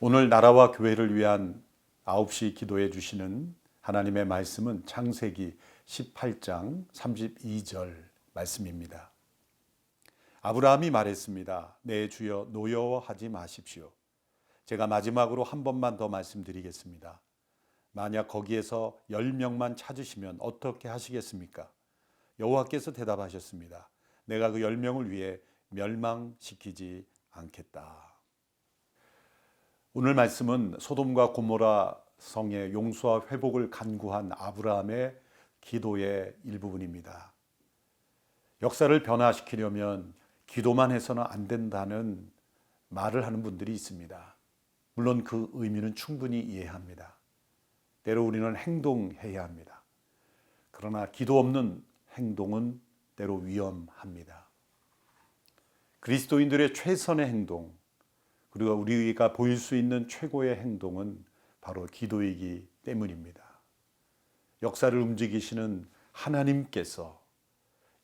오늘 나라와 교회를 위한 9시 기도해 주시는 하나님의 말씀은 창세기 18장 32절 말씀입니다. 아브라함이 말했습니다. 내 주여 노여워하지 마십시오. 제가 마지막으로 한 번만 더 말씀드리겠습니다. 만약 거기에서 10명만 찾으시면 어떻게 하시겠습니까? 여호와께서 대답하셨습니다. 내가 그 10명을 위해 멸망시키지 않겠다. 오늘 말씀은 소돔과 고모라 성의 용서와 회복을 간구한 아브라함의 기도의 일부분입니다. 역사를 변화시키려면 기도만 해서는 안 된다는 말을 하는 분들이 있습니다. 물론 그 의미는 충분히 이해합니다. 때로 우리는 행동해야 합니다. 그러나 기도 없는 행동은 때로 위험합니다. 그리스도인들의 최선의 행동, 그리고 우리가 보일 수 있는 최고의 행동은 바로 기도이기 때문입니다. 역사를 움직이시는 하나님께서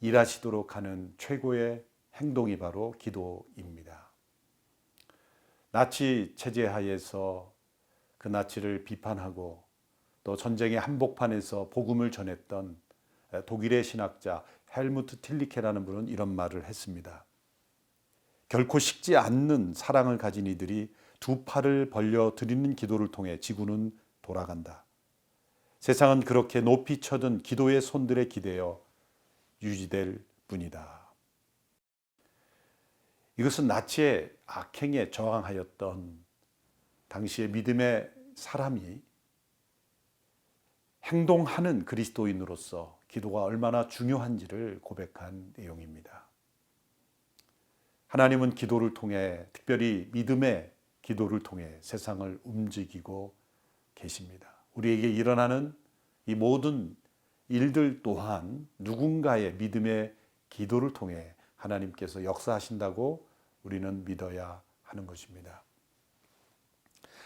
일하시도록 하는 최고의 행동이 바로 기도입니다. 나치 체제 하에서 그 나치를 비판하고 또 전쟁의 한복판에서 복음을 전했던 독일의 신학자 헬무트 틸리케라는 분은 이런 말을 했습니다. 결코 식지 않는 사랑을 가진 이들이 두 팔을 벌려 드리는 기도를 통해 지구는 돌아간다. 세상은 그렇게 높이 쳐든 기도의 손들에 기대어 유지될 뿐이다. 이것은 나치의 악행에 저항하였던 당시의 믿음의 사람이 행동하는 그리스도인으로서 기도가 얼마나 중요한지를 고백한 내용입니다. 하나님은 기도를 통해, 특별히 믿음의 기도를 통해 세상을 움직이고 계십니다. 우리에게 일어나는 이 모든 일들 또한 누군가의 믿음의 기도를 통해 하나님께서 역사하신다고 우리는 믿어야 하는 것입니다.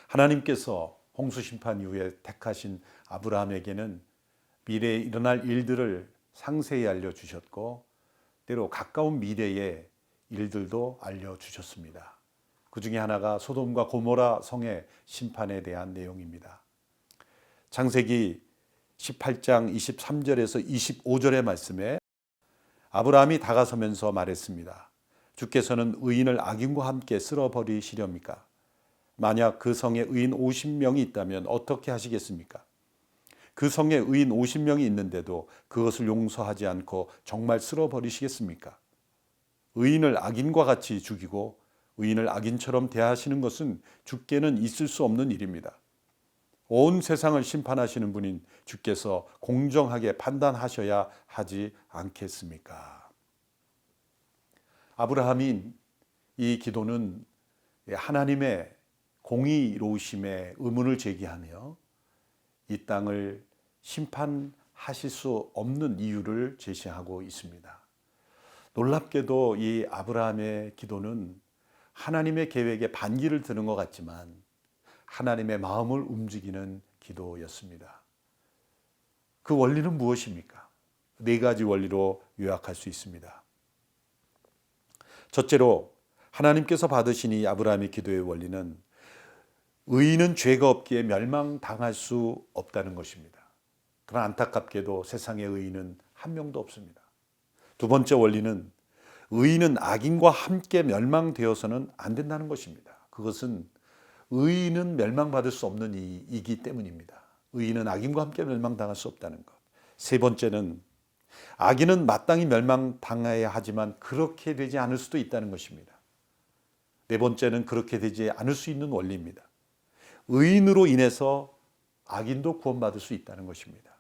하나님께서 홍수 심판 이후에 택하신 아브라함에게는 미래에 일어날 일들을 상세히 알려주셨고 때로 가까운 미래에 일들도 알려주셨습니다. 그 중에 하나가 소돔과 고모라 성의 심판에 대한 내용입니다. 창세기 18장 23절에서 25절의 말씀에 아브라함이 다가서면서 말했습니다. 주께서는 의인을 악인과 함께 쓸어버리시렵니까? 만약 그 성에 의인 50명이 있다면 어떻게 하시겠습니까? 그 성에 의인 50명이 있는데도 그것을 용서하지 않고 정말 쓸어버리시겠습니까? 의인을 악인과 같이 죽이고 의인을 악인처럼 대하시는 것은 주께는 있을 수 없는 일입니다. 온 세상을 심판하시는 분인 주께서 공정하게 판단하셔야 하지 않겠습니까? 아브라함인 이 기도는 하나님의 공의로우심에 의문을 제기하며 이 땅을 심판하실 수 없는 이유를 제시하고 있습니다. 놀랍게도 이 아브라함의 기도는 하나님의 계획에 반기를 드는 것 같지만 하나님의 마음을 움직이는 기도였습니다. 그 원리는 무엇입니까? 4가지 원리로 요약할 수 있습니다. 첫째로 하나님께서 받으신 이 아브라함의 기도의 원리는 의인은 죄가 없기에 멸망당할 수 없다는 것입니다. 그러나 안타깝게도 세상의 의인은 한 명도 없습니다. 두 번째 원리는 의인은 악인과 함께 멸망되어서는 안 된다는 것입니다. 그것은 의인은 멸망받을 수 없는 이기 때문입니다. 의인은 악인과 함께 멸망당할 수 없다는 것. 세 번째는 악인은 마땅히 멸망당해야 하지만 그렇게 되지 않을 수도 있다는 것입니다. 네 번째는 그렇게 되지 않을 수 있는 원리입니다. 의인으로 인해서 악인도 구원받을 수 있다는 것입니다.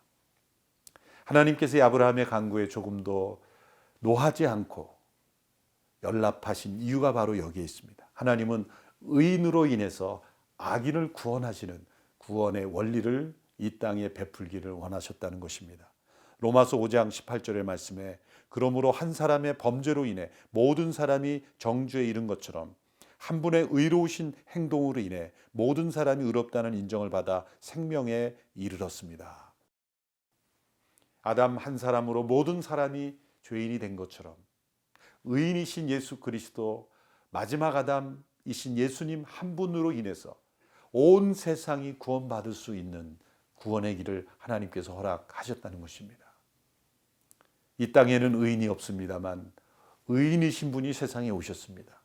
하나님께서 아브라함의 간구에 조금도 노하지 않고 연락하신 이유가 바로 여기에 있습니다. 하나님은 의인으로 인해서 악인을 구원하시는 구원의 원리를 이 땅에 베풀기를 원하셨다는 것입니다. 로마서 5장 18절의 말씀에 그러므로 한 사람의 범죄로 인해 모든 사람이 정죄에 이른 것처럼 한 분의 의로우신 행동으로 인해 모든 사람이 의롭다는 인정을 받아 생명에 이르렀습니다. 아담 한 사람으로 모든 사람이 죄인이 된 것처럼 의인이신 예수 그리스도 마지막 아담이신 예수님 한 분으로 인해서 온 세상이 구원받을 수 있는 구원의 길을 하나님께서 허락하셨다는 것입니다. 이 땅에는 의인이 없습니다만 의인이신 분이 세상에 오셨습니다.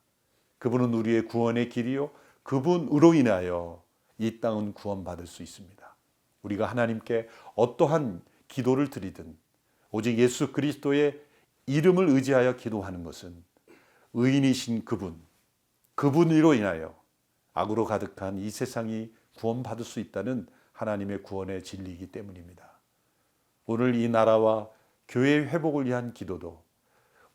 그분은 우리의 구원의 길이요, 그분으로 인하여 이 땅은 구원받을 수 있습니다. 우리가 하나님께 어떠한 기도를 드리든 오직 예수 그리스도의 이름을 의지하여 기도하는 것은 의인이신 그분으로 인하여 악으로 가득한 이 세상이 구원받을 수 있다는 하나님의 구원의 진리이기 때문입니다. 오늘 이 나라와 교회의 회복을 위한 기도도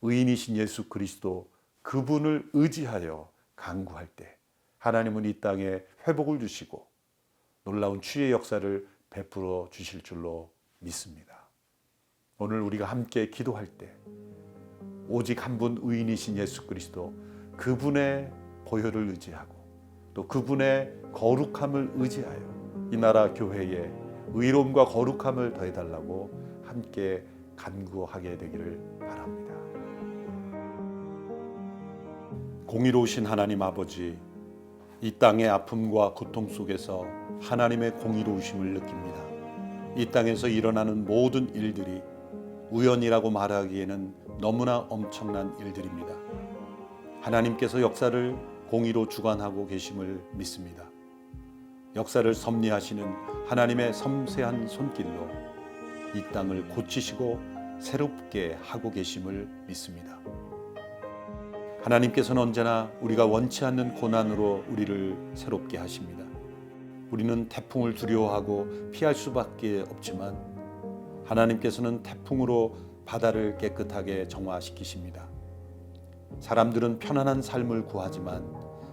의인이신 예수 그리스도 그분을 의지하여 간구할 때 하나님은 이 땅에 회복을 주시고 놀라운 치유의 역사를 베풀어 주실 줄로 믿습니다. 오늘 우리가 함께 기도할 때 오직 한 분 의인이신 예수 그리스도 그분의 보혈을 의지하고 또 그분의 거룩함을 의지하여 이 나라 교회에 의로움과 거룩함을 더해달라고 함께 간구하게 되기를 바랍니다. 공의로우신 하나님 아버지, 이 땅의 아픔과 고통 속에서 하나님의 공의로우심을 느낍니다. 이 땅에서 일어나는 모든 일들이 우연이라고 말하기에는 너무나 엄청난 일들입니다. 하나님께서 역사를 공의로 주관하고 계심을 믿습니다. 역사를 섭리하시는 하나님의 섬세한 손길로 이 땅을 고치시고 새롭게 하고 계심을 믿습니다. 하나님께서는 언제나 우리가 원치 않는 고난으로 우리를 새롭게 하십니다. 우리는 태풍을 두려워하고 피할 수밖에 없지만 하나님께서는 태풍으로 바다를 깨끗하게 정화시키십니다. 사람들은 편안한 삶을 구하지만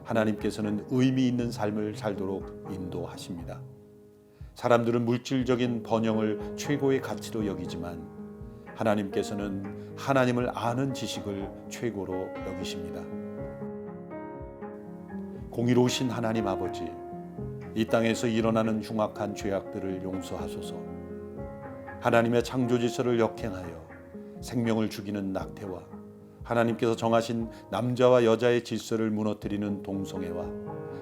하나님께서는 의미 있는 삶을 살도록 인도하십니다. 사람들은 물질적인 번영을 최고의 가치로 여기지만 하나님께서는 하나님을 아는 지식을 최고로 여기십니다. 공의로우신 하나님 아버지, 이 땅에서 일어나는 흉악한 죄악들을 용서하소서. 하나님의 창조 질서를 역행하여 생명을 죽이는 낙태와 하나님께서 정하신 남자와 여자의 질서를 무너뜨리는 동성애와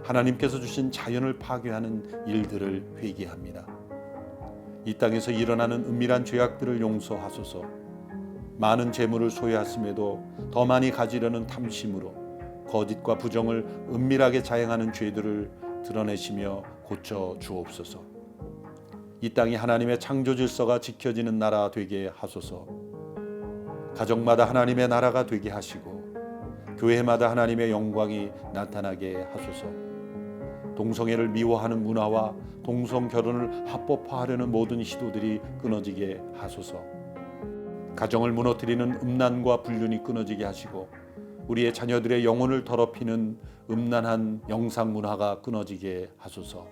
하나님께서 주신 자연을 파괴하는 일들을 회개합니다. 이 땅에서 일어나는 은밀한 죄악들을 용서하소서. 많은 재물을 소유했음에도 더 많이 가지려는 탐심으로 거짓과 부정을 은밀하게 자행하는 죄들을 드러내시며 고쳐 주옵소서. 이 땅이 하나님의 창조 질서가 지켜지는 나라 되게 하소서. 가정마다 하나님의 나라가 되게 하시고 교회마다 하나님의 영광이 나타나게 하소서. 동성애를 미워하는 문화와 동성 결혼을 합법화하려는 모든 시도들이 끊어지게 하소서. 가정을 무너뜨리는 음란과 불륜이 끊어지게 하시고 우리의 자녀들의 영혼을 더럽히는 음란한 영상 문화가 끊어지게 하소서.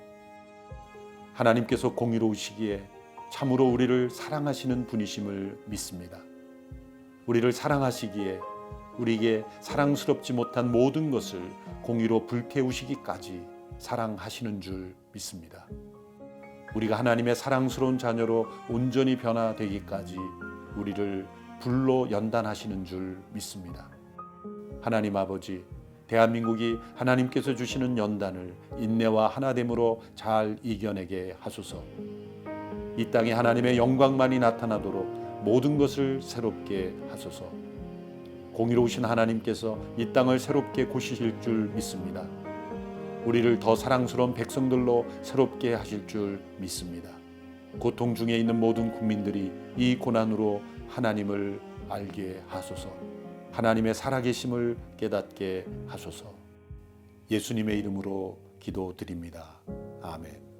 하나님께서 공의로우시기에 참으로 우리를 사랑하시는 분이심을 믿습니다. 우리를 사랑하시기에 우리에게 사랑스럽지 못한 모든 것을 공의로 불태우시기까지 사랑하시는 줄 믿습니다. 우리가 하나님의 사랑스러운 자녀로 온전히 변화되기까지 우리를 불로 연단하시는 줄 믿습니다. 하나님 아버지, 대한민국이 하나님께서 주시는 연단을 인내와 하나됨으로 잘 이겨내게 하소서. 이 땅에 하나님의 영광만이 나타나도록 모든 것을 새롭게 하소서. 공의로우신 하나님께서 이 땅을 새롭게 고치실 줄 믿습니다. 우리를 더 사랑스러운 백성들로 새롭게 하실 줄 믿습니다. 고통 중에 있는 모든 국민들이 이 고난으로 하나님을 알게 하소서. 하나님의 살아계심을 깨닫게 하소서. 예수님의 이름으로 기도드립니다. 아멘.